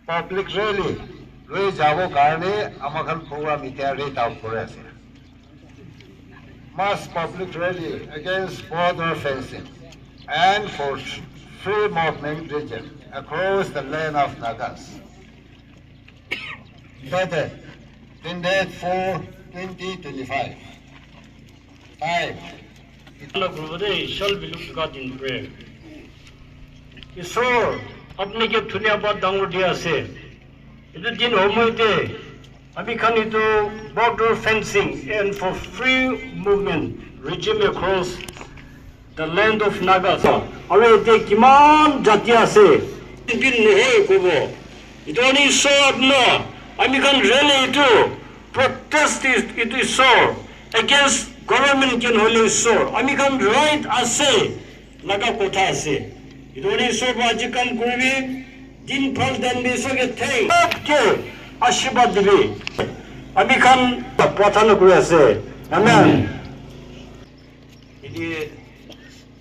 public rally লৈ যাব কাৰণে আমাখন program এতিয়া rate out কৰি আছে mass public rally against border fencing and for free movement region across the land of Nagas dated 28/4/2025 time shall be looked God in prayer. ঈশ্বৰ আপুনি কি ধুনীয়াবাদ ডাঙৰ দিয়া আছে এইটো দিন সময়তে আমি খান এইটো border fencing and for free movement regime across the land of Nagas আৰু এতিয়া কিমান জাতি আছে দিন নহয় ক'ব এইটো আমি ঈশ্বৰ আপোনাৰ আমি খান ৰেলি এইটো protest এইটো ঈশ্বৰ against government can hold ঈশ্বৰ আমি খান right আছে লগা কথা আছে Idoni soba ajikan kuribi din phal dan be soge thei ke ashibad dibi ami khan prathana kuri ase amen ini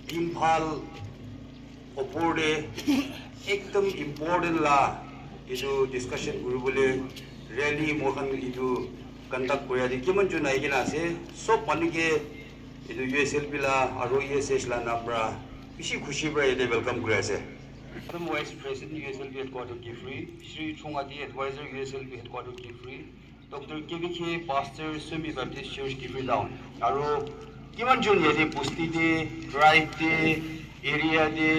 din phal oporde ekdom important la idu discussion kuribole rally mohan idu conduct kori adi kiman juna igina ase sob panike idu USLP la aro ESS la nabra Ishi Khushi Bra Yede welcome Grace. From Vice President USLB Headquarters Gifree, Shri Chungadi Advisor USLB Headquarters Gifree, Dr. KVK Pastor Sumi Baptist Church Gifree Down. Aro Kiman Jun Yede Pusti De, Drive De, Area De,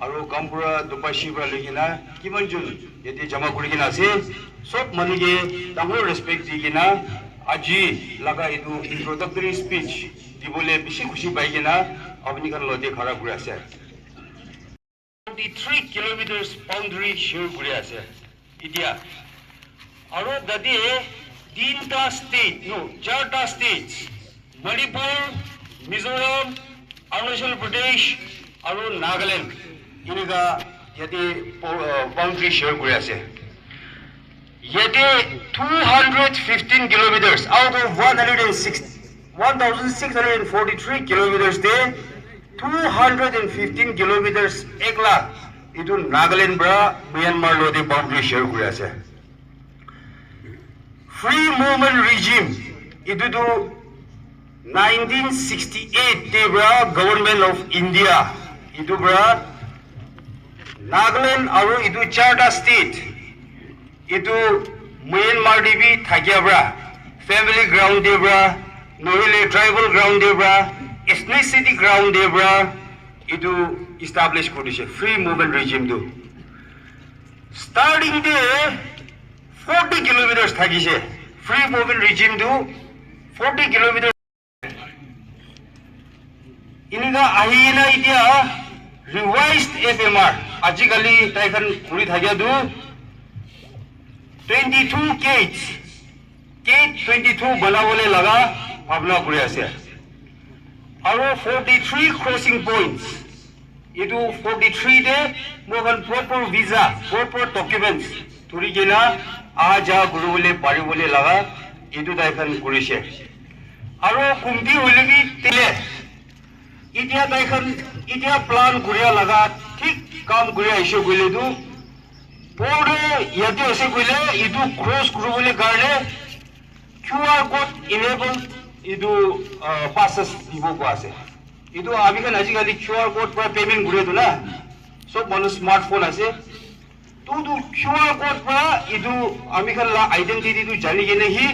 Aro Gampura Dupashi Bra Ligina, Kiman Jun Yede Jama Kurigina Se, Sop Manige, Tamil Respect Digina, Aji Laga Idu introductory speech, Dibole Bishi Khushi Baigina. अपनी कर लोटे खड़ा गुड़ा से 43 kilometers boundary share गुड़ा से इतिया और ददी तीनटा state no चारटा states Manipur Mizoram Arunachal Pradesh और नागालैंड इनका यदि boundary share गुड़ा से यदि 215 kilometers out of 1643 kilometers they 215 kilometers ekla itu Nagaland bra Myanmar lo de boundary share kuri ase free movement regime itu do 1968 de bra government of India itu bra Nagaland aru itu charta state itu Myanmar de bi thakia bra family ground de bra nohile tribal ground de bra ethnicity ground debra itu establish koriche free movement regime do starting there 40 kilometers thakise free movement regime do 40 kilometers iniga ahina itia revised FMR ajikali taikhan kuri thakia do 22 gates gate 22 banabole laga bhabna kuri ase Aro 43 crossing points. Itu 43 de mohan proper visa, proper documents. Turi gina aja guru bole pari bole laga. Itu daikhan kurishe. Aro kumti hole bi tile. Itia daikhan itia plan kuriya laga. Thik kam kuriya ishe gule du. Pore yati ase gule itu cross guru bole garne QR code enable itu passes dibo ko ase itu abi kan ajikali QR code pra payment gure dula so bonu smartphone ase to du QR code pra itu ami kan la identity tu jani gene hi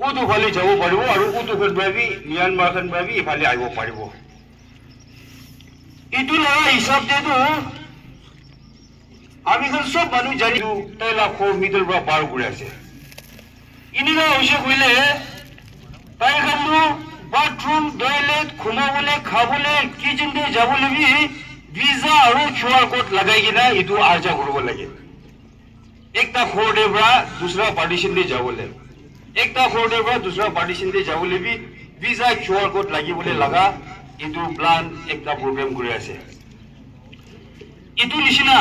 udu phale jabo paribo aru udu phale babi Myanmar kan babi phale aibo paribo itu la hisab de tu ami kan sob banu jani tu tela kho middle pra par gure ase inila hoise koile তাইখানো bathroom toilet ঘুমাবলে খাবলে kitchen দে যাবলে বি visa আৰু QR code লাগাই কিনা ইটো আৰজা কৰিব লাগে একটা খোড়ে ব্রা दूसरा পার্টিশন দে যাবলে একটা খোড়ে ব্রা दूसरा পার্টিশন দে যাবলে বি ভিসা QR কোড লাগিবলে লাগা ইটো প্ল্যান একটা প্রোগ্রাম কৰি আছে ইটো নিচিনা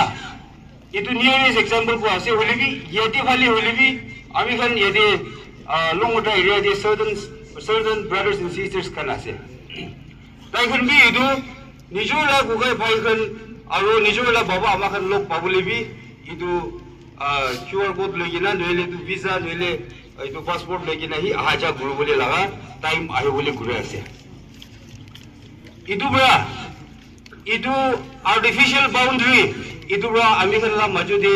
ইটো নিয়ারেস্ট এক্সাম্পল কো আছে হলে বি ইয়েতি ফালি হলে বি আমি খান ইয়েতি লংগটা এরিয়া দে certain brothers and sisters kan ase taikhan bi idu nijola gugai bhai khan aro nijola baba ama khan lok pabule bi idu QR code লৈ কিনা নহলে এইটো ভিসা নহলে এইটো পাসপোর্ট লৈ কিনা হি আহা যা কৰিবলৈ লাগা টাইম আহিবলৈ ঘূৰি আছে itu artificial boundary itu ami kan la majude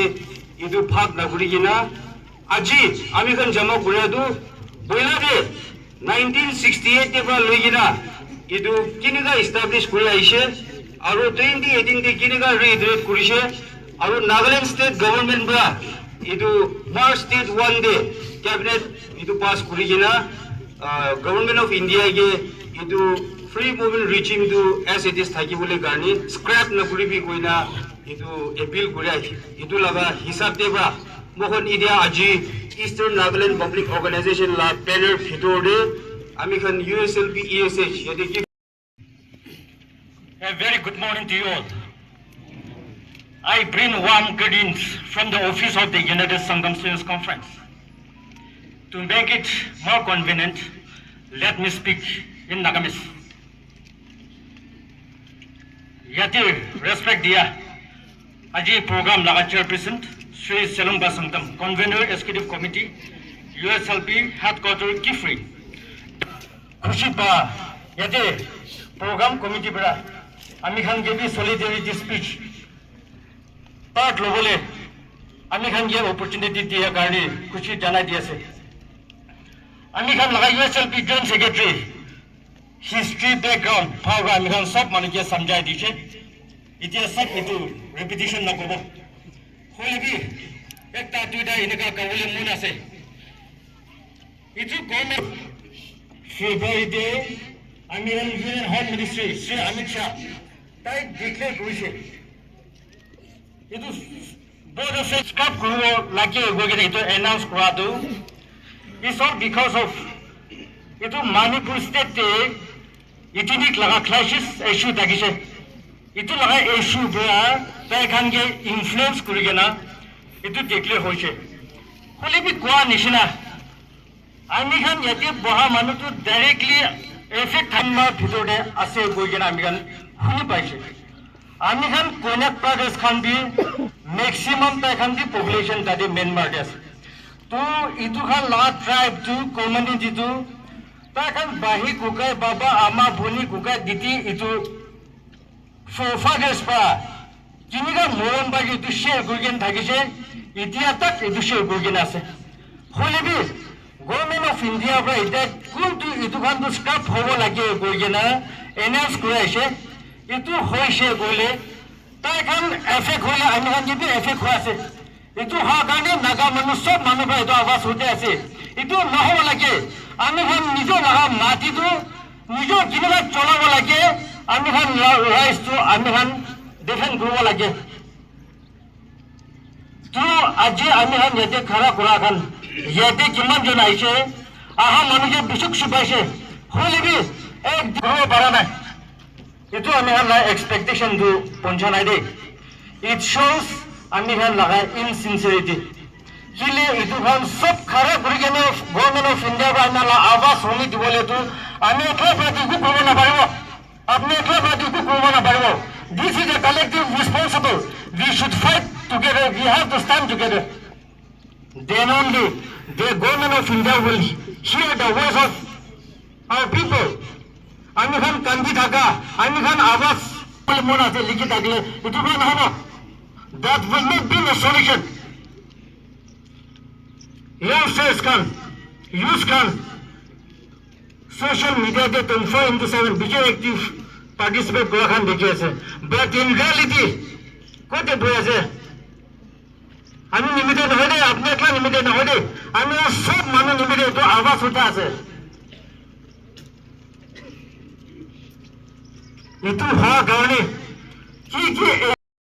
itu bhag na guri gina aji ami kan jama gura du boila de 1968 te pra loi gina itu kiniga establish kuri aise aru 2018 te kiniga reiterate kurise aru Nagaland state government bra itu March state 1 day cabinet itu pass kuri gina government of India ge itu free movement regime to as it is thaki bole garni scrap na kuri bi koina itu appeal kuri itu laga hisab deba mohon India aji Eastern Nagaland Public Organization la banner bhitor de ami khan USLP ESH yate ki A very good morning to you all. I bring warm greetings from the office of the United Circumstance Conference. To make it more convenient, let me speak in Nagamis. Yati respect dia. Aji program laga chairperson Sri Selumba Sangtam, convener executive committee, USLP headquarter Kifri. Kushipa yati program committee bra. Ami khan gebi solidarity speech. Part lobole. Ami khan ge opportunity dia garni kushi jana dia se. Ami khan laga USLP joint secretary. History background, power ami khan sab manike samjhai diche. Itia sab itu repetition na kobo. Holebi ekta tuida ineka kawule mun ase. Itu government February day ami khan Union Home Ministry Sri Amit Shah tai declare korise. Itu board of scrap kuro lagi gogene itu announce kora do. It's all because of itu Manipur state te ethnic laga clashes issue takise itu laga issue bra tai khan ge influence kurigena itu declare hoise hole bi kwa nishina ami khan yate boha manu to directly effect thamma bhitore ase goigena ami khan huni paise ami khan Konak Pradesh khan bi maximum tai khan di population tade Myanmar de ase to itu khan la tribe to community to Takan bahi kukai baba ama boni kukai diti itu forefathers pa kini ka moron ba itu share gurgen thakise itia tak itu share gurgen ase holebi government of India bra ita kuntu itu khan to scrap hobo lage gurgena announce kuraise itu hoise gole takan effect hola ami khan jibi effect hoase itu ha kane naga manu sob manu ba itu awaz hote ase itu naho lage আমি খান নিজে লাগা মাটিটো নিজে কিনবা চলাব লাগে আমি খান রাইজটো আমি খান ডিফেন্ড কৰিব লাগে তো আজি আমি খান ইয়াতে খাৰা কৰা খান ইয়াতে কিমান জন আহিছে আহা মানুহে বিচুক চুপাইছে হলেবি এক দিব পৰা নাই এইটো আমি খান এক্সপেক্টেশনটো পঞ্চা নাই দেই ইট শোজ আমি খান লাগা ইনসিনসিয়াৰিটি Kile itu kan sab khara kurigene government of India ba nala awaz honi dibole to ami ekla prati ku kobo na paribo apni ekla prati ku kobo na paribo this is a collective responsible we should fight together we have to stand together then only the government of India will hear the voice of our people ami khan kandi thaka ami khan awaz mona se likhi thakle itu ba na hobo that will not be the solution youngsters can use can social media de 24/7 big active participate kora khan dekhi ase but in reality kote boy ase ami nimite na hode apne ekla nimite na hode ami sob manu nimite to awaz hota ase itu ha garne ki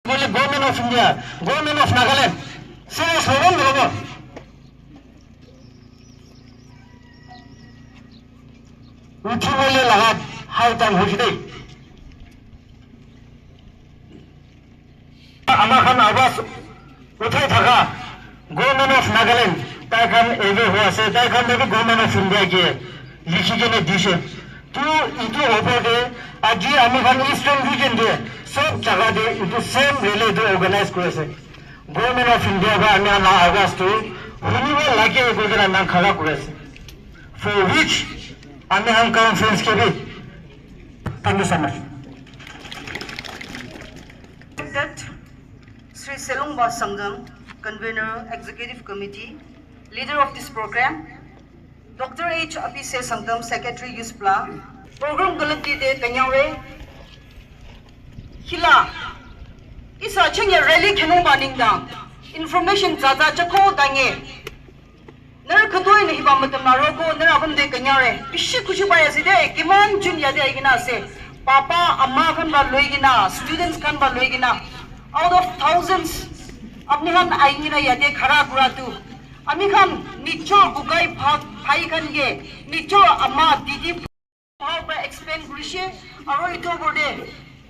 bole government of India government of Nagaland so soron robo উঠিবলে লাগাত হাইটান হৈছে দেই আমাৰ খান আৱাজ উঠাই থাকা government of Nagaland তাই খান away হৈ আছে তাই খান দেখি গভৰ্ণমেণ্ট অফ ইণ্ডিয়া কে লিখি কেনে দিছে তো ইটো ওপৰতে আজি আমি খান ইষ্টাৰ্ণ ৰিজন দিয়ে সব জায়গা দিয়ে ইটো সেম ৰেলে অৰ্গেনাইজ কৰিছে गवर्नमेंट ऑफ इंडिया का अन्य ना आवाज तो रिन्यूअल लाके कोई का ना खड़ा करे for which अन्य हम कॉन्फ्रेंस के भी thank you so much. Sri Selungba Sangam, Convener, Executive Committee, Leader of this program, Dr. H. Apise Sangam, Secretary USPLA, Program Galati de Kanyare, Hila, Isa Chingya Rally Kenu Baning Dang, Information Zaza Chako Dange, Nara Kato in Hibamatam Maroko, Narabam de Kanyare, Bishi Kushubaya Side, Kiman Junya de Igina se, Papa, Amma kan ba Luigina, students kan ba Luigina. Out of thousands, अपने हम आएंगे ना यादें खराब हुआ तो अमी हम निचो बुकाई भाई खन ये निचो अम्मा दीदी भाव पर एक्सप्लेन करिए और इतो बोले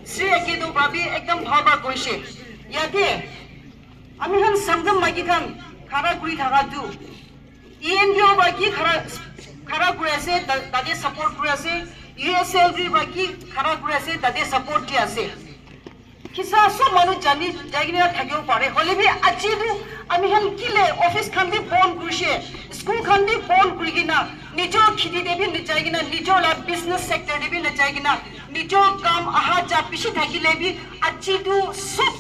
श्री अके तो बाबी एकदम भाव पर करिए यादें अमी हम संगम मागी खन खराब करी था तो ENPO बाकी खराब करे से दादे सपोर्ट करे से USL भी बाकी खराब करे से दादे सपोर्ट किया से किसा सब मानु जानी जागिना थाकेও पारे होले भी আজি दु আমি হাম কিলে অফিস খান দি বন কৰিছে স্কুল খান দি বন কৰিগিনা নিজৰ খিদি দেবি নজাইগিনা নিজৰ লা বিজনেস সেক্টৰ দেবি নজাইগিনা নিজৰ কাম আহা যা পিছি থাকিলে বি আজি দু সব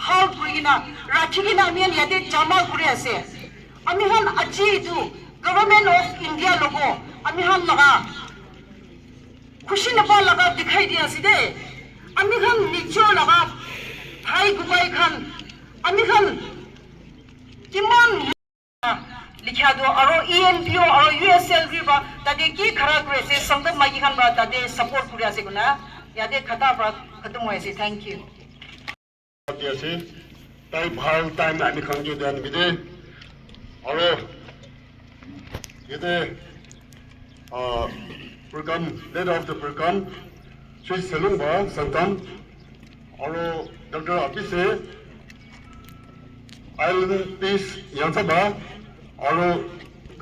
হাল কৰিগিনা ৰাখিগিনা আমি ইয়াতে জমা কৰি আছে আমি হাম আজি দু গভৰ্নমেন্ট অফ ইন্ডিয়া লোগো আমি হাম লগা খুশি নপা লগা দেখাই দি আছে দে আমি হাম নিজৰ লগা भाई गुबाई खान अमी खान किमान लिखा दो और ENPO और USL भी बा तादे की खरा करे से संगम मागी खान बा तादे सपोर्ट करे से गुना यादे खता बा खत्म होए से थैंक यू से ताई भाल टाइम आमी खान के दान बिदे और ये program led of the program Shri Selungba Sangam और डॉक्टर अपिसे आइलैंड पीस यांसबा और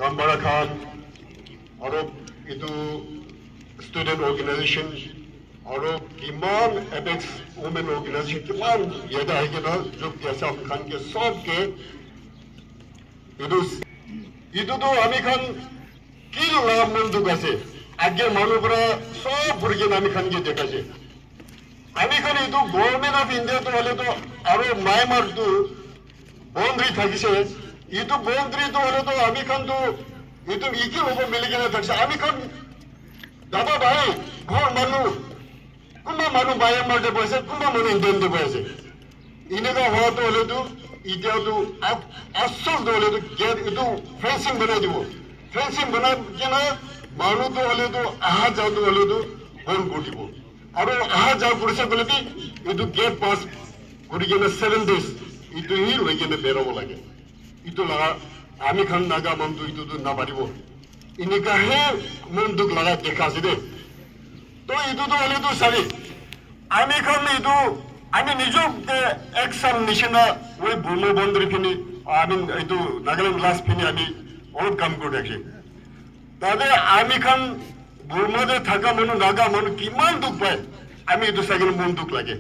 गंबारा खान और इतु स्टूडेंट ऑर्गेनाइजेशन और किमान एपेक्स वुमेन ऑर्गेनाइजेशन किमान ये दा है कि ना जो कैसे हम खान के सब के इतु तो हमें खान की लाभ मंदु कैसे आगे मानो बड़ा सब बुर्गे नामी खान के देखा से আমি খান ইটো গভর্নমেন্ট অফ ইন্ডিয়া তো হলে তো আরো মায়ামার তো বন্দ্রি থাকিছে ইটো বন্দ্রি তো হলে তো আমি খান তো ইটো ইকি হব মিলি কেনে থাকছে আমি খান দাদা ভাই ঘর মানুষ কোনবা মানুষ মায়ামার দে বসে কোনবা মানুষ ইন্ডিয়ান দে বসে ইনেকা হওয়া তো হলে তো ইটা তো আসল তো হলে তো গেট ইটো ফেন্সিং বানাই দিব ফেন্সিং বানাই কেনে মানুষ তো হলে তো আহা যাও তো হলে তো বন গটিব और आहा जाओ पुरुषे बोले भी ये तो गेट पास करी के ना 7 days ये तो ही रह के ना बेरो लगे ये तो लगा आमी खान नागा मन तो ये तो ना बारी वो इनका है मन दुख लगा देखा सीधे तो ये तो वाले तो सारी आमी खान में ये तो आमी निजो के examination ना वही बुर्मा बंदरी फिनी आमी ये तो नागालैंड लास्ट फिनी आमी और काम कर देखे तादे आमी खान बुर्मादे थाका मानु नागा मानु किमान दुख पाए आमी इतो सागेन मन दुख लागे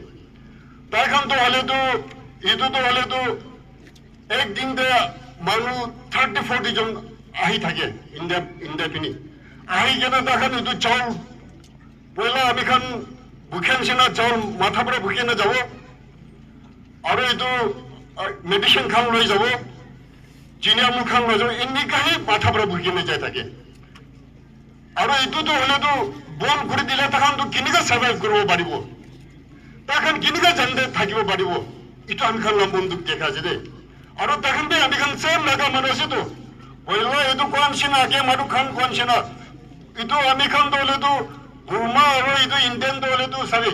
ताई खान तो हले तो इतो तो हले तो एक दिन दे मानु 30-40 जन आही थाके इंडिया पिनी आही केना ताखान इतो चाउल पहला आमी खान भुखेन सेना चाउल माथा पर भुखे ना जाबो और इतो मेडिसिन खान लई जाबो चिनियामु खान लई जाबो इन्नी काहे माथा पर भुखे ना जाय थाके और इतो तो हले तो बोन करी दिले तखन तो किनिका सर्वाइव करबो पारिबो तखन किनिका जंदे थाकिबो पारिबो इतो आमी खान बंदुक देखा जे दे और तखन बे आमी खान सेम नागा मानसे तो पहिलो इतो कोन सिना के मारु खान कोन सिना इतो आमी खान तो हले तो बुर्मा और इतो इंडियन तो हले तो सारी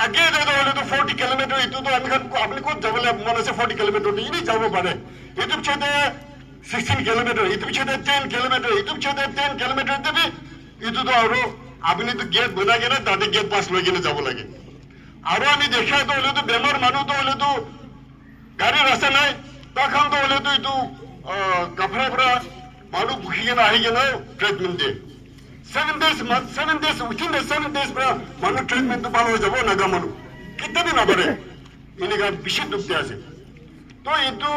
आगे दे तो हले तो 40 किलोमीटर इतो तो आमी खान आपने को जबले मानसे 40 किलोमीटर इनी जाबो पारे इतो छेदे 16 किलोमीटर इतु छेदे 10 किलोमीटर इतु छेदे 10 किलोमीटर देबी इतु तो आरो आपनि तो गेट बना के ना दादे गेट पास लगे ना जाबो लागे आरो आमी देखा तो हले तो बेमार मानु तो हले तो गाड़ी रास्ता নাই तखन तो हले तो इतु कपड़ा परा मानु भुखी के ना आही के ना treatment they 7 days within the 7 days परा मानु ट्रीटमेंट तो भालो हो जाबो नागा मानु कितने दिन ना पड़े इनका विशेष दुख আছে তো এইটো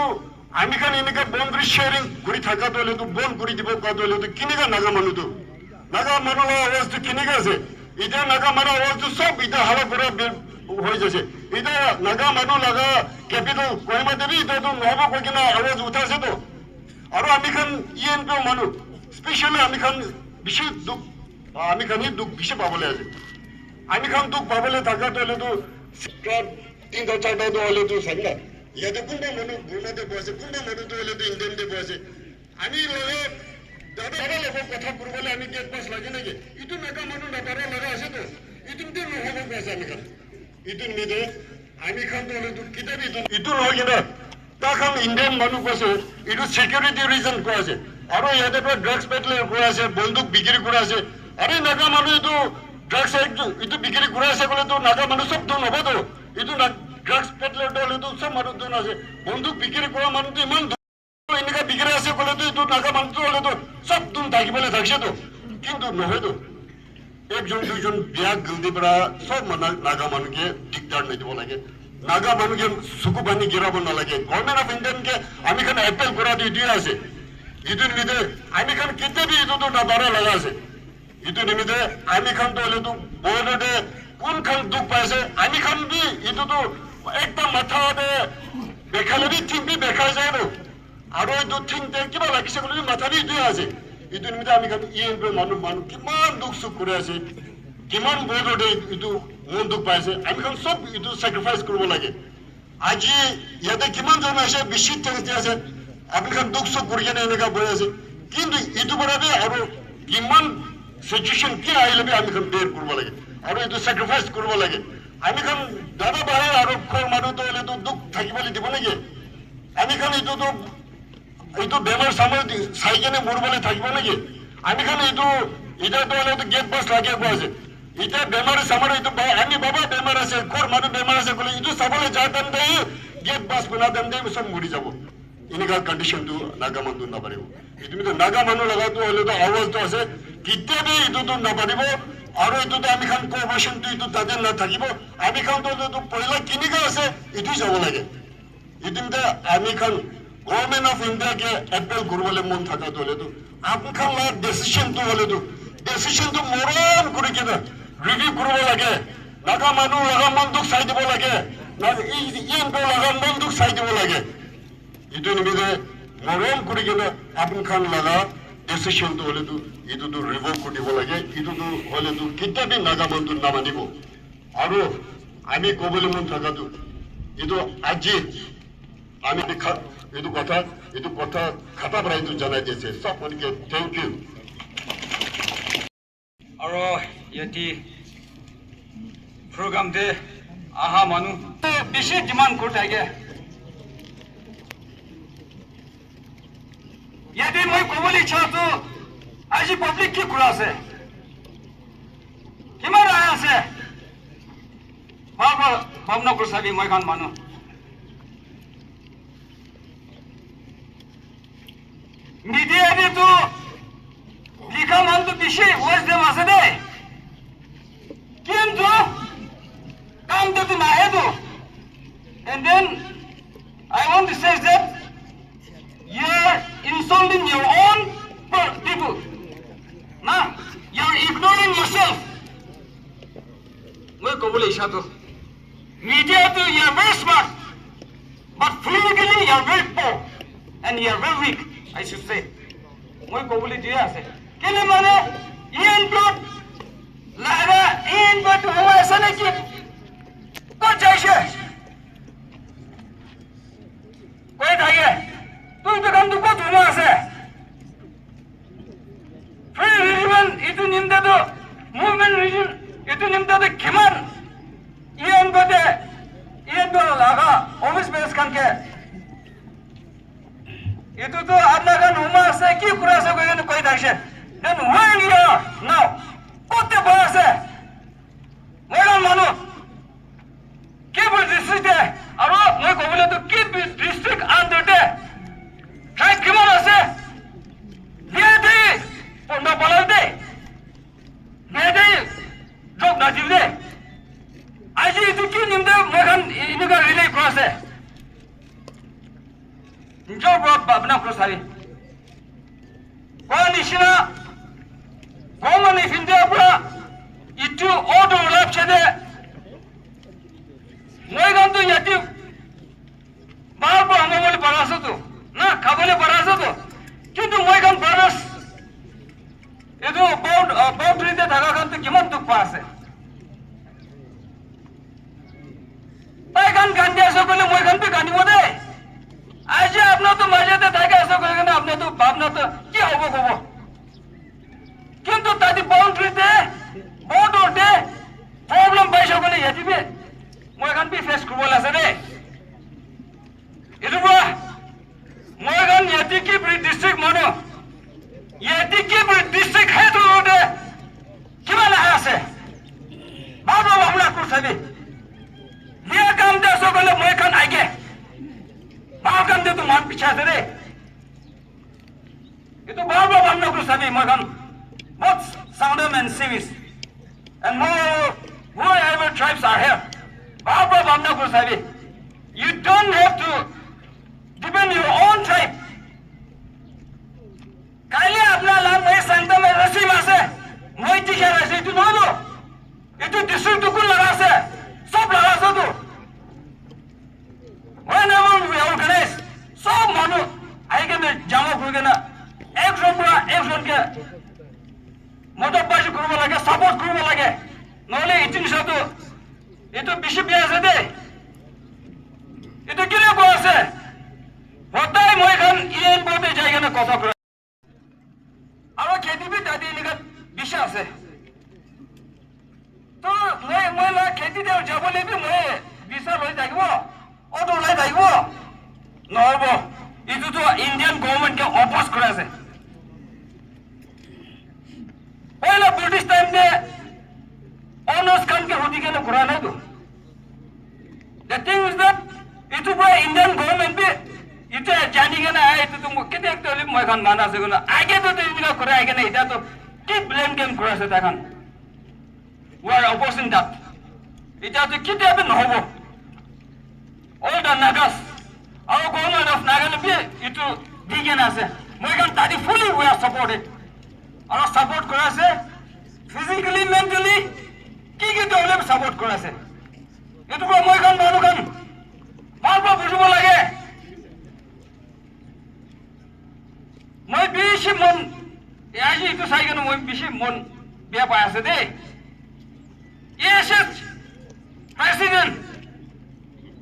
আমি খান এনেকা বন্দ্ৰী শ্বেয়াৰিং কৰি থাকাটো হ'লেতো বন্ধ কৰি দিব কোৱাটো হ'লেতো কেনেকা নাগা মানুহটো নাগা মানুহৰ আৱাজটো কেনেকা আছে এতিয়া নাগা মানুহৰ আৱাজটো চব এতিয়া হালা পৰা হৈ যাইছে এতিয়া নাগা মানুহ লগা কেপিটেল কহিমা দেৱী এতিয়াতো নহ'ব কৈ কিনে আৱাজ উঠাইছেতো আৰু আমি খান ইএনপি মানুহ স্পেচিয়েলি আমি খান বেছি দুখ আমি খান দুখ বেছি পাবলৈ আছে আমি খান দুখ পাবলৈ থাকাটো হ'লেতো তিনিটা চাৰিটাটো হ'লেতো চাবি না ইয়াতে কোনবা মানুহ বুৰ্মাতে বসে কোনবা মানুহটো হ'লেতো ইণ্ডিয়ানতে বসে আমি লগত দাদা লগত কথা কৰিবলৈ আমি গেট পাছ লাগে নেকি ইটো নাগা মানুহ নাপাৰা লগা আছেতো ইটোতে নহ'ব কৈছে আমি খান ইটোৰ মিদে আমি খানটো হ'লেতো কিতাপ ইটো নহয় কিনা তাৰ খান ইণ্ডিয়ান মানুহ কৈছে ইটো ছিকিউৰিটি ৰিজন কোৱা আছে আৰু ইয়াতে পৰা ড্ৰাগছ পেডলাৰ কৰা আছে বন্দুক বিক্ৰী কৰা আছে আৰে নাগা মানুহ এইটো ড্ৰাগছ ইটো বিক্ৰী কৰা আছে ক'লেতো নাগা মানুহ চব দোন হ'বতো ইটো ড্ৰাগছ পেডলাৰটো হ'লেতো চব মানুহ দোন আছে বন্দুক বিক্ৰী কৰা মানুহটো ইমান এনেকা বিক্ৰী আছে ক'লেতো এইটো নাগা মানুহটো হ'লেতো চব দোন থাকিবলৈ থাকিছেতো কিন্তু নহয়তো একজন দুইজন বিয়া গিলদি পৰা চব নাগা মানুহকে দিগদাৰ নিদিব লাগে নাগা মানুহকে চকু পানী গিৰাব নালাগে গভৰ্ণমেণ্ট অফ ইণ্ডিয়ানকে আমি খান এপেল কৰাটো এইটোৱে আছে ইটোৰ নিমিত্তে আমি খান কেতিয়াবা এইটোতো নাবাৰা লগা আছে ইটো নিমিত্তে আমি খানটো হ'লেতো বৰ্ডতে কোনখন দুখ পাইছে আমি খান বি এইটোতো একদম মাথাতে দেখালে বি ঠিক বি দেখাই যায়তো আৰু এইটো থিংতে কিবা লাগিছে বুলি মাথা বি এইটোৱে আছে ইটো নিমিত্তে আমি খান ইএনপি মানুহ কিমান দুখ চুখ কৰি আছে কিমান বৰ্ডতে এইটো মন দুখ পাইছে আমি খান চব এইটো চেক্ৰিফাইচ কৰিব লাগে আজি ইয়াতে কিমানজন আছে বেছি টেনচন আছে আপুনি খান দুখ চুখ কৰি কেনে এনেকা বহি আছে কিন্তু এইটো পৰা আৰু কিমান সিচুৱেশ্যন কি আহিলে বি আমি খান বেৰ কৰিব লাগে আৰু এইটো চেক্ৰিফাইচ কৰিব লাগে আমি খান দাদা ভাই আৰু ঘৰ মানুহটো হ'লেতো দুখ থাকিবলৈ দিব নেকি আমি খান এইটো বেমাৰ চামাৰ চাই কেনে মৰিবলৈ থাকিব নেকি আমি খান এইটো এতিয়াতো হ'লেতো গেট পাছ লাগে কোৱা আছে এতিয়া বেমাৰ চামাৰ এইটো আমি বাবা বেমাৰ আছে ঘৰ মানুহ বেমাৰ আছে ক'লে এইটো চাবলৈ যায় তেম দে গেট পাছ বনা তেম দে চব মৰি যাব এনেকা কণ্ডিশ্যনটো নাগা মানুহ নাপাৰিব এইটো নাগা মানুহ লগাটো হ'লেতো আৱাজটো আছে কেতিয়াবা এইটোতো নাপাৰিব আৰু এইটোতো আমি খান কোঅপাৰেশ্যনটো এইটো তাতে নাথাকিব আমি খানটো হ'লেতো পইলা কেনেকা আছে এইটো যাব লাগে এইটো আমি খান গভৰ্ণমেণ্ট অফ ইণ্ডিয়াকে এপেল কৰিবলৈ মন থকাটো হ'লেতো আপুনি খান লগা ডিচিশ্যনটো হ'লেতো ডিচিশ্যনটো মৰম কৰি কিনে ৰিভিউ কৰিব লাগে নাগা মানুহ লগা মনটোক চাই দিব লাগে ইএনপি লগা মনটোক চাই দিব লাগে এইটো নিমিত্তে মৰম কৰি কিনে আপুনি খান লগা ডিচিশ্যনটো হ'লেতো এইটোতো ৰিভ'ক কৰি দিব লাগে এইটোতো হ'লেতো কেতিয়াবা নাগা মানুহটো নামানিব আৰু আমি ক'বলৈ মন থকাটো এইটো আজি আমি এইটো কথা খাতা পৰা এইটো জনাই দিছে চব মানুহকে থেংক ইউ আৰু ইয়াতে প্ৰগ্ৰামতে আহা মানুহ বেছি ডিমাণ্ড কৰি থাকে ইয়াতে মই ক'বলৈ ইচ্ছাটো আজি পাব্লিক কি কৰা আছে কিমান আহে আছে ভাৱনা কৰি চাবি মই খান মানুহ মিডিয়াতেতো লিখা মানুহটো বেছি ৱেজডম আছে দেই কিন্তু কামটোতো নাহেতো and then I want to say that you are insulting your own people now you are ignoring yourself মই ক'বলৈ ইচ্ছাটো মিডিয়াটো you are very smart but politically you are very poor and you are very weak I should say মই ক'বলৈ দিয়ে আছে কেলে মানে ইএনপিত লাগা ইএনপিত হৈ আছে নেকি ক'ত যাইছে কৈ থাকে তোৰ দোকানটো ক'ত হৈ আছে ফ্ৰী ৰিলিভেন এইটো নিমতাটো মুভমেণ্ট ৰিজন এইটো নিমতাটো কিমান ইএনপিতে ইএনপি লাগা অফিচ বেছ খানকে এইটোতো আপোনাৰ গান হোমা আছে কি কৰা আছে কৈ থাকিছে then where you are now ক'তে বহি আছে মই মানুহ কি ডিষ্ট্ৰিক্টে আৰু মই ক'বলৈতো কি ডিষ্ট্ৰিক্ট আণ্ডাৰতে ঠাই কিমান আছে বিয়াতে পন্ধা পলাই দে বিয়াতে জব নাজিব দে আজি এইটো কি নিম দে মই খান এনেকুৱা ৰিলেট কৰা আছে Job Babna Krosari. One Ishina, woman if in Debra, it too auto lapse. Moigan to Yatim Barba Hamali Parasato, na Kabale Parasato, Kitu Moigan Paras. It was about the Tagakan to Kiman to pass it. Pagan Gandia Sokole Moigan to Ganimode. I have not to measure the Taga Sokogan of Nato Babnato, Kihobo. Kinto Tati boundary there, boat or day, problem by Sokole Yatibe. Moigan be face Kubola Sade. It was Moigan Yatiki district mono. Yatiki district head road. Kimana Hase. Baba Wamla Kusabi. Here come the Sokole Moikan Ige. How come they to one picture today? It was Baba Wamla Kusabi Moigan. Both Soundham and Civis. And more whoever tribes are here. Baba Wamla Kusabi. You don't have to depend your own tribe. Kali apna lam mai santa mai rasi mase. Moi tikha rasi tu no. Itu district tu kul laga se. Sob laga se tu. Whenever we organize, sob manu. I can jama kurgena. Ek ke. Motor bashi kurma lage, support kurma lage. Nole itin satu. Itu bishop biasa de. Itu kira ko ase. Hotai moi khan ien bote jayga na kotha kora. Aro kheti bhi dadi nikat bisha ase. To moi la kheti de jabole bhi moi visa loi jaibo. Auto loi jaibo. Nobo. Itu to Indian government ke oppose kora ase. Oila British time de honors khan ke hodi ke na kora na to. The thing is that itu by Indian government bhi itu jani ke na hai itu तुम कितने एक तो lip मैं खान माना से गुना आगे तो इनका कुरा आगे नहीं था तो किस blame game कुरा से था Khan we are opposing that itu तो कितने अभी न हो all the Nagas our government of Nagaland भी itu दिखे ना से मैं खान तारी fully we are supported और support कुरा से physically mentally की तो उन्हें support कुरा से itu को मैं खान मानो खान बार-बार बुझो लगे मैं बिशी मन याजी itu saya kan मैं बिशी मन बिया पाया से दे ESS president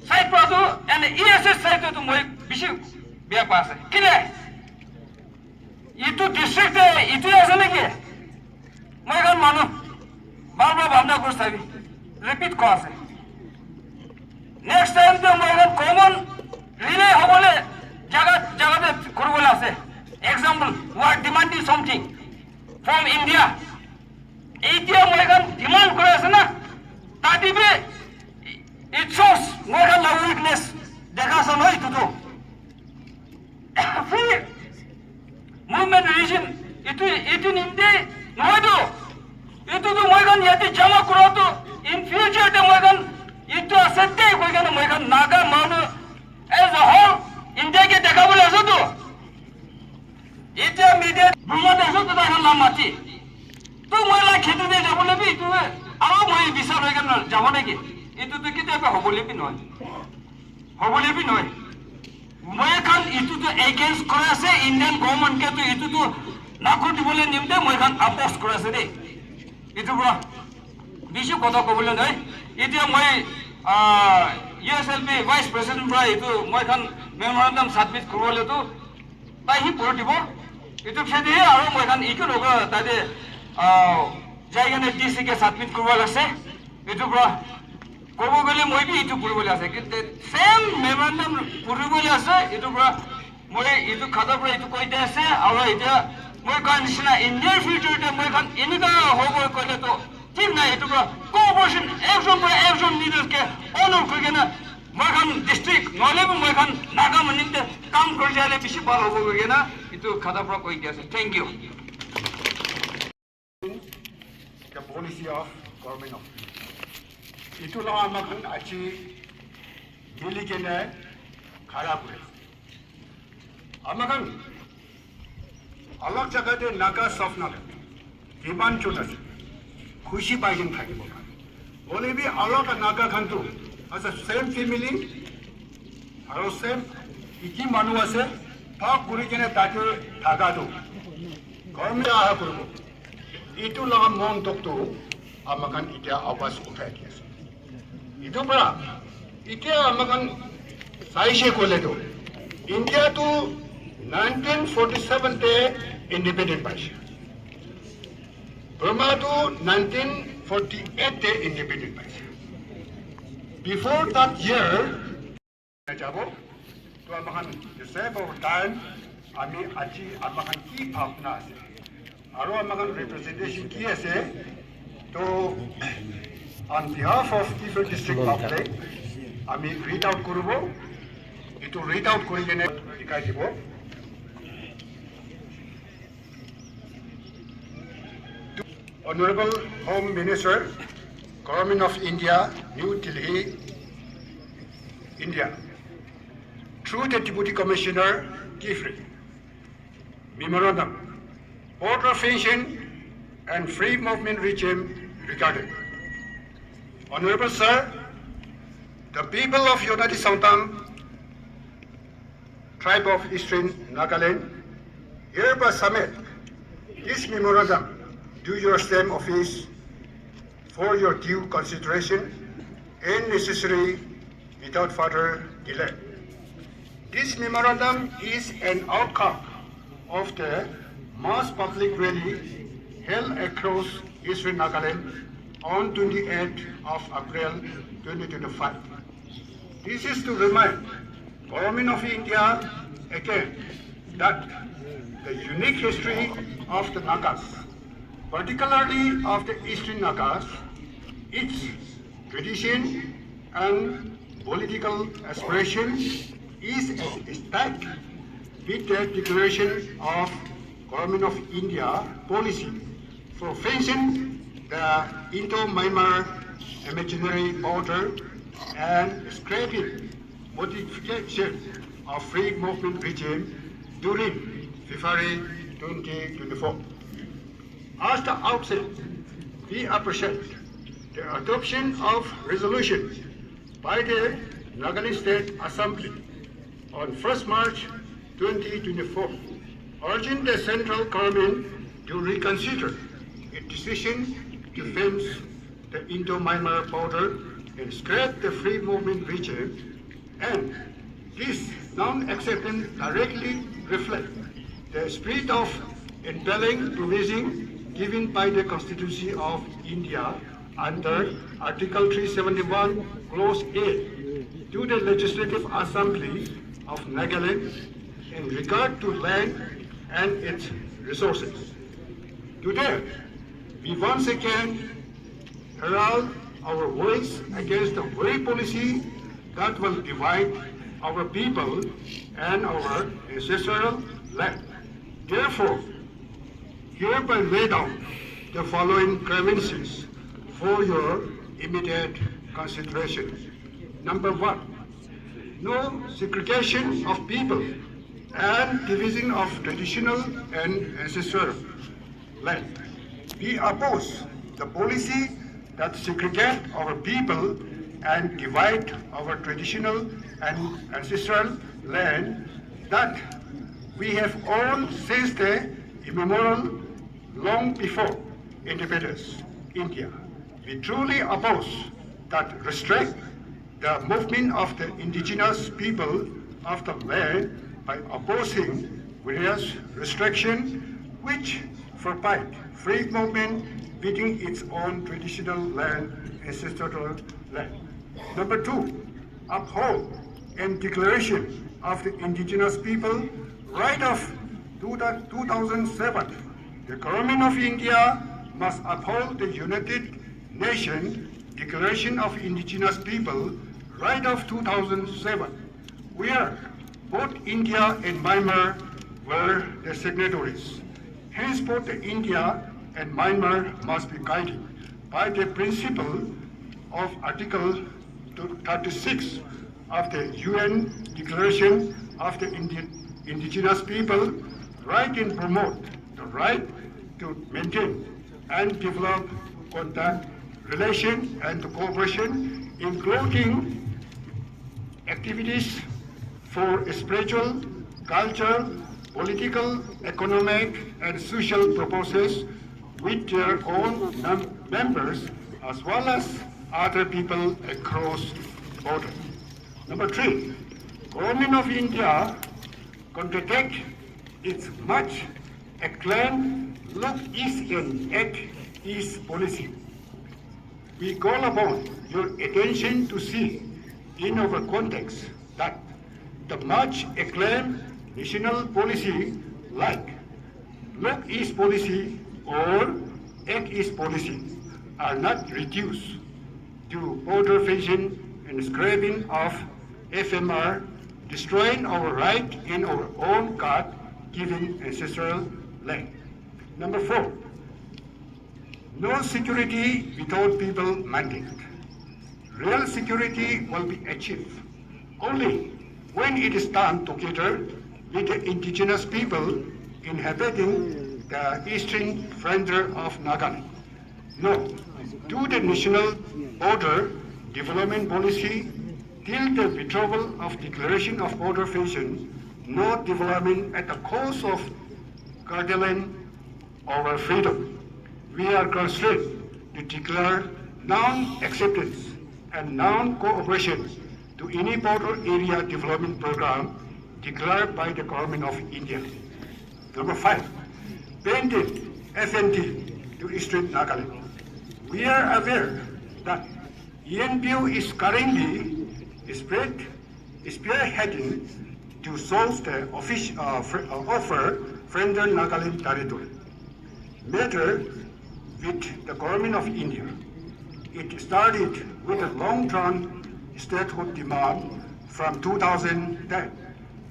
saya प्रदु and ESS saya tu मैं बिशी बिया पाया से किले itu district itu ऐसा नहीं किया मैं kan मानो बार-बार भावना कुछ तभी repeat कौन से next time तो मैं kan common relay हो बोले जगह पे कुछ बोला से example we are demanding something from India India मैं kan demand करे से ना ताकि भी it shows मैं kan love weakness देखा समझ तो free movement region itu in India नहीं तो itu मैं kan यदि जमा करो तो in future तो मैं kan itu asette कोई kan मैं kan नागा मानो as a whole India के देखा बोले ऐसा तो itu media bunga desa tu dah kan mati tu malah खेती दे जाबो ले भी tu आरो मैं bisa रह kan जाबो नहीं itu tu kita apa होबोले भी नहीं मैं kan itu tu against करे से Indian government के तो itu tu नाको दिबोले निमते मैं kan oppose करे से दे itu bro बिशु कथा को बोले नहीं itu मैं USLP vice president bro itu मैं kan memorandum submit करबोले तो ताई ही पूरा दिबो itu খেদি আৰু মই kan ইকো লোক তাতে জায়গা নে ডিসি কে সাবমিট করব লাগছে এটো ব্র কব গলে মই বি ইটো পুরবলে আছে কিন্তু সেম মেমোরান্ডাম পুরবলে আছে এটো ব্র মই ইটো খাতা ব্র ইটো কইতে আছে আৰু এটা মই কন্ডিশন ইন নিয়ার ফিউচারতে মই kan ইনিকা হব কইলে তো ঠিক না এটো ব্র কোঅপারেশন একজন লিডারকে অনার কইগে না মই kan ডিস্ট্রিক্ট নলে মই kan নাগা মনিতে কাম কৰি যালে বেশি ভালো হব কইগে না itu kata pro koi dia thank you the policy of government of itulah amakan achi dili ke na khara kore আমাখান অলপ জায়গাতে নাগা সফ নাগে কিমান চোন আছে খুশি পাই যেন থাকিব বলে বি অলপ নাগা খানটো আছে সেম ফেমিলি আৰু সেম ইকি মানুহ আছে ভাগ কৰি কিনে তাতে থাকাটো গভৰ্ণমেণ্টে আশা কৰিব এইটো লগা মন্তব্যটো আমাখান এতিয়া আৱাজ উঠাই দি আছে এইটোৰ পৰা এতিয়া আমাখান চাইছে ক'লেতো ইণ্ডিয়াটো 1947 তে ইণ্ডিপেণ্ডেণ্ট পাইছে Burma-টো 1948 তে ইণ্ডিপেণ্ডেণ্ট পাইছে বিফৰ that year যাব তো আমাখান save our time আমি আজি আমাখান কি ভাৱনা আছে আৰু আমাখান representation কি আছে তো on behalf of different district public আমি read out কৰিব এইটো read out কৰি কিনে শিকাই দিব Honorable Home Minister, Government of India, New Delhi, India. Through the Deputy Commissioner, Kifri, Memorandum, border fencing and free movement regime regarding. Honorable Sir, the people of United Southern Tribe of Eastern Nagaland hereby submit this memorandum to your stamp office for your due consideration and necessary without further delay. This memorandum is an outcome of the mass public rally held across Eastern Nagaland on 28th of April 2025. This is to remind Government of India again that the unique history of the Nagas, particularly of the Eastern Nagas, its tradition and political aspiration is stacked with the declaration of Government of India policy for fencing the Indo-Myanmar imaginary border and scrapping modification of free movement regime during February 2024. At the outset, we appreciate the adoption of resolution by the Nagaland State Assembly on 1st March 2024, urging the central government to reconsider its decision to fence the Indo-Myanmar border and scrap the free movement regime, and this non-acceptance directly reflects the spirit of indwelling provision given by the Constitution of India under Article 371, Clause A, to the Legislative Assembly of Nagaland in regard to land and its resources. Today, we once again herald our voice against the very policy that will divide our people and our ancestral land. Therefore, hereby lay down the following grievances for your immediate consideration. Number 1, no segregation of people and division of traditional and ancestral land. We oppose the policy that segregate our people and divide our traditional and ancestral land that we have owned since the immemorial, long before independence, India. We truly oppose that restrict the movement of the indigenous people of the land by opposing various restrictions which forbid free movement within its own traditional land, ancestral land. Number 2, uphold and declaration of the indigenous people right of 2007. The Government of India must uphold the United Nations Declaration of Indigenous People right of 2007, where both India and Myanmar were the signatories. Henceforth, India and Myanmar must be guided by the principle of Article 36 of the UN Declaration of the indigenous people right and promote the right to maintain and develop contact, relation and cooperation, including activities for spiritual, cultural, political, economic and social purposes with their own members as well as other people across border. Number 3, Government of India contradict its much acclaimed Look East and Act East policy. We call upon your attention to see in our context that the much acclaimed national policy like Look East policy or Act East policy are not reduced to border fencing and scrapping of FMR, destroying our right in our own God-given ancestral land. Number 4, no security without people mandate. Real security will be achieved only when it is done together with the indigenous people inhabiting the eastern frontier of Nagaland. No to the national border development policy till the withdrawal of declaration of border fencing, no development at the cost of curtailing our freedom. We are constrained to declare non-acceptance and non-cooperation to any border area development program declared by the Government of India. Number 5, banded FNT to Eastern Nagaland. We are aware that ENPU is currently spearheading to solve the offer Frontier Nagaland territory matter with the Government of India. It started with a long-term statehood demand from 2010,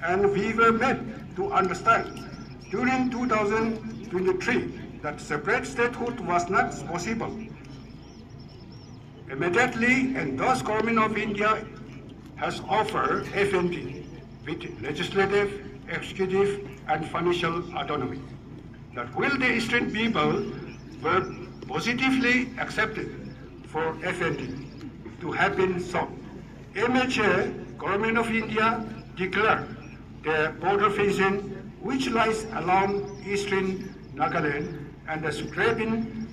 and we were made to understand during 2023 that separate statehood was not possible immediately, and thus Government of India has offered FNT with legislative, executive and financial autonomy. That will the Eastern people were positively accepted for FNT to happen so. MHA, Government of India declared the border fencing which lies along Eastern Nagaland and the scrapping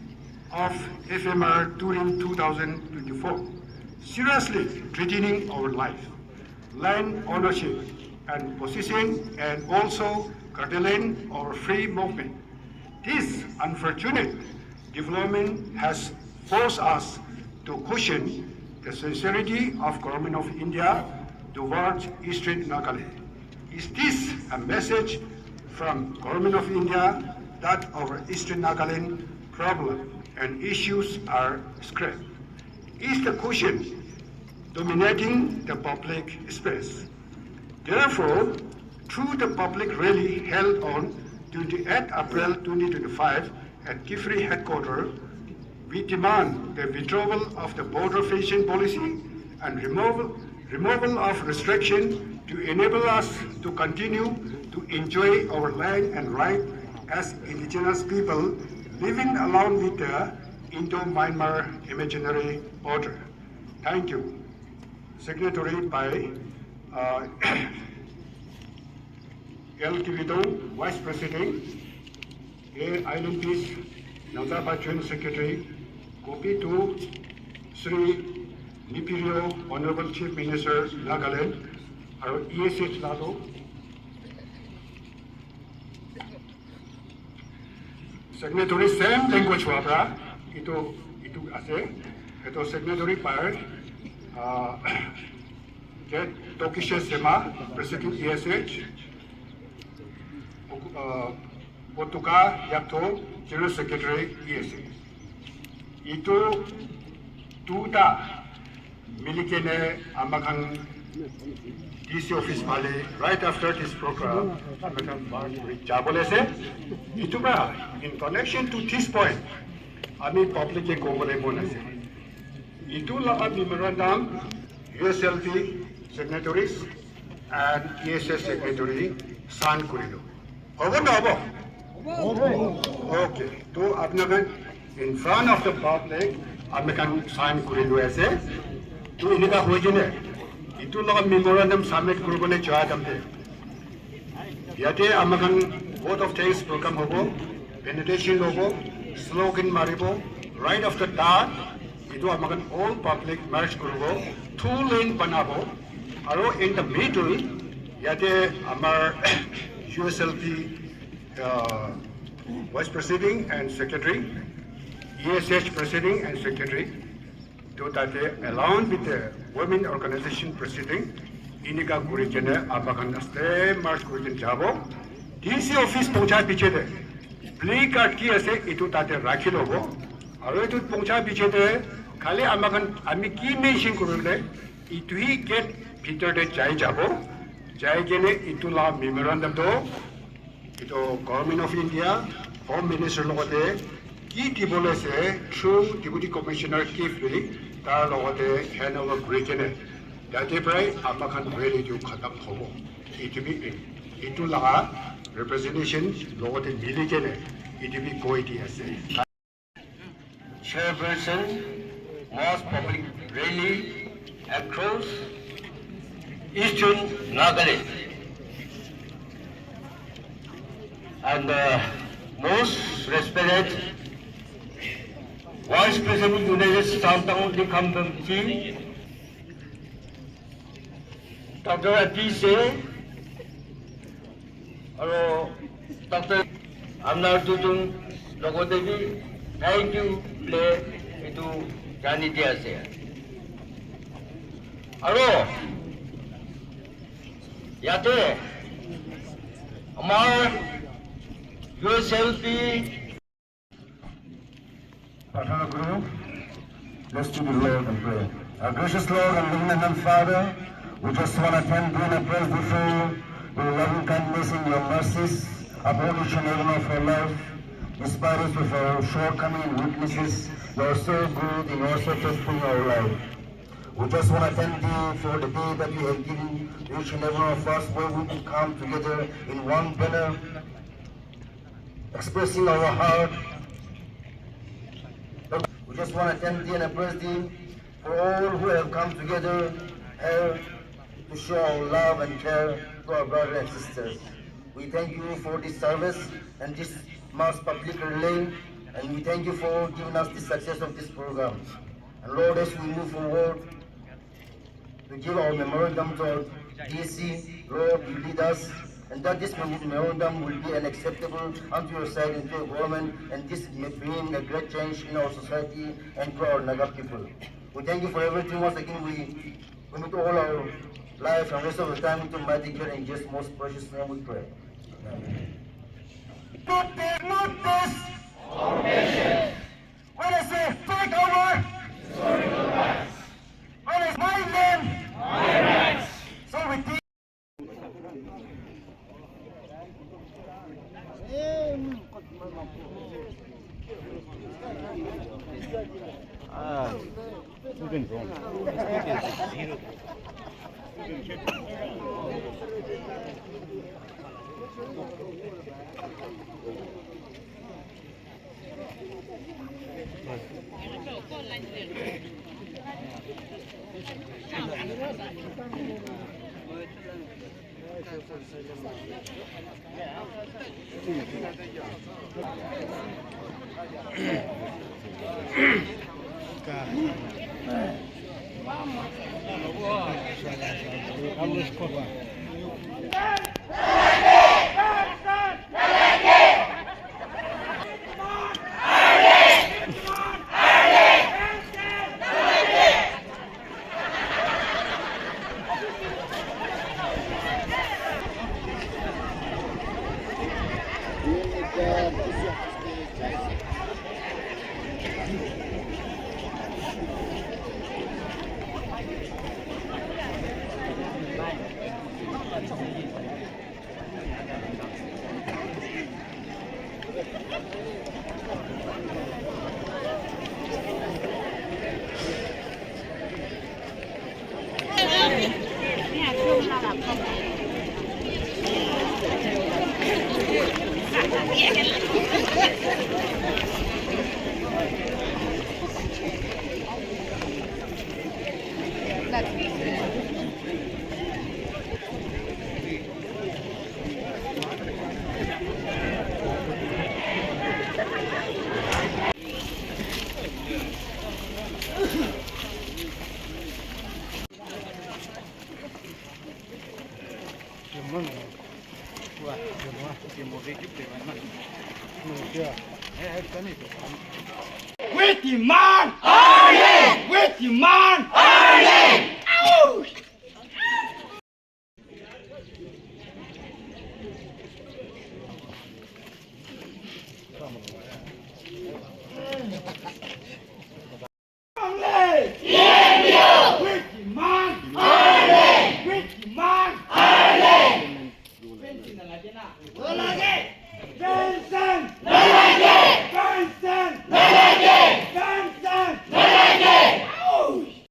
of FMR during 2024, seriously threatening our life, land ownership and possession, and also curtailing our free movement. This unfortunate development has forced us to question the sincerity of Government of India towards Eastern Nagaland. Is this a message from Government of India that our Eastern Nagaland problem and issues are scrapped? Is the question dominating the public space? Therefore, through the public rally held on 28 April 2025 at Kifri headquarters, we demand the withdrawal of the border fencing policy and removal of restriction to enable us to continue to enjoy our land and right as indigenous people living along with the Indo-Myanmar imaginary border. Thank you. Signatory by L. Kividong, Vice President, A. Island Peace, Nazarba Joint Secretary, copy to Sri Nipirio, Honorable Chief Minister, Nagaland, our ESH Lado, Signatory same language wabra, itu ase, itu signatory par, Tokisha Sema, President ESH, Potuka Yato, General Secretary ESH. Itu tuta milikene amakan DC office male right after this program amakan jabole se itu ba in connection to this point ami public ke kobole bonase itu la memorandum USLP signatories and ESS secretary sign করিলো হব না হব okay তো আপনাকে in front of the public আমি কান sign করিলো আছে তো এনেকা হৈ কিনে ইটোৰ লগত মেমৰেণ্ডাম সাবমিট কৰিবলৈ যোৱা যামতে ইয়াতে আমাক ভোট অফ থ্যাঙ্কস প্ৰগ্ৰাম হ'ব বেনিডিকশ্যন হ'ব স্লোগান মাৰিব ৰাইট অফ দ্য ডাট itu amakan all public march কৰিব 2 lane বনাব আৰু in the middle ইয়াতে আমাৰ USLP vice president and secretary ESH president and secretary to tate along with the women organization president inika kuri kene amakan aste march kuri যাব DC office পৌঁছাৰ পিছতে play card কি আছে ইটো তাতে ৰাখি ল'ব আৰু এইটো পৌঁছাৰ পিছতে খালি আমাক আমি কি মেনশ্যন কৰিলে ইটোহি গেট ভিতৰতে যাই কেনে ইটো লা মেমৰেণ্ডামটো এইটো গভৰ্ণমেণ্ট অফ ইণ্ডিয়া হোম মিনিষ্টাৰৰ লগতে কি দিবলৈ আছে থ্ৰু ডেপুটি কমিশ্যনাৰ কিফলি তাৰ লগতে হেণ্ড অভাৰ কৰি কেনে তাতে প্ৰায় আমাক ৰেলীটো খতম হ'ব এইটো লগা representation লগতে মিলি কেনে ইটিভি কৈ দি আছে Chairperson, mass public rally across Eastern Nagaland. And most respected Vice President United Santang Likambanti, Dr. Apise, Dr. Amnar Tutun Logodevi, thank you play itu jani dia se. Aro yate amar USLP Prathana Guru, let's do the Lord and pray. Our gracious Lord and loving Father, we just want to thank you and praise you for your loving kindness and your mercies upon each and every one of our life. Despite us with our shortcomings and weaknesses, you are so good and you are so faithful in our life. We just want to thank you for the day that you have given each and every one of us where we can come together in one banner, expressing our heart. We just want to thank you and praise you for all who have come together here to show our love and care to our brothers and sisters. We thank you for this service and this mass public relay, and we thank you for giving us the success of this program. And Lord, as we move forward to give our memorandum to our DC, Lord, you lead us, and that this memorandum will be an acceptable unto your sight and to your government, and this may bring a great change in our society and to our Naga people. We thank you for everything. Once again, we commit all our life and rest of the time to mighty God and just most precious name we pray. Amen. Not this. When I say take over, when it's my land, my rights. So we think. We demand Ireland! We demand Ireland! Ouch! Ireland! Yeah, we demand Ireland! We demand Ireland!